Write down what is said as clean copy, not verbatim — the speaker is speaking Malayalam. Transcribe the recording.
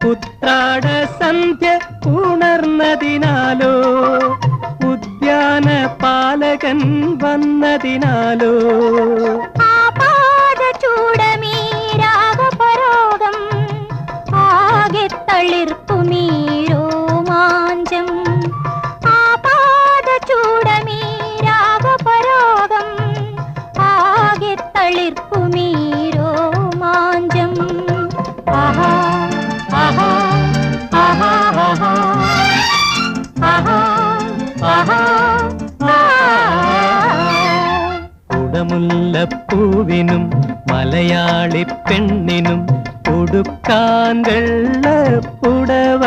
ഉത്രാട സന്ധ്യ ഉണർന്നതിനാലോ ഉദ്യാന പാലകൻ വന്നതിനാലോ ചൂടമീ രാഗപരോഗം ആകെ തളിർപ്പുമീ രോമാഞ്ചം ചൂടമീ രാഗപരോഗം ആകെ തളിർപ്പുമീ രോമാഞ്ചം ആഹാ ആഹാ ആഹാ ആഹാ ആഹാ ആഹാ കുടമുല്ലപ്പൂവിനും മലയാളി പെണ്ണിനും ഉടുക്കാൻ വെള്ളപ്പുടവ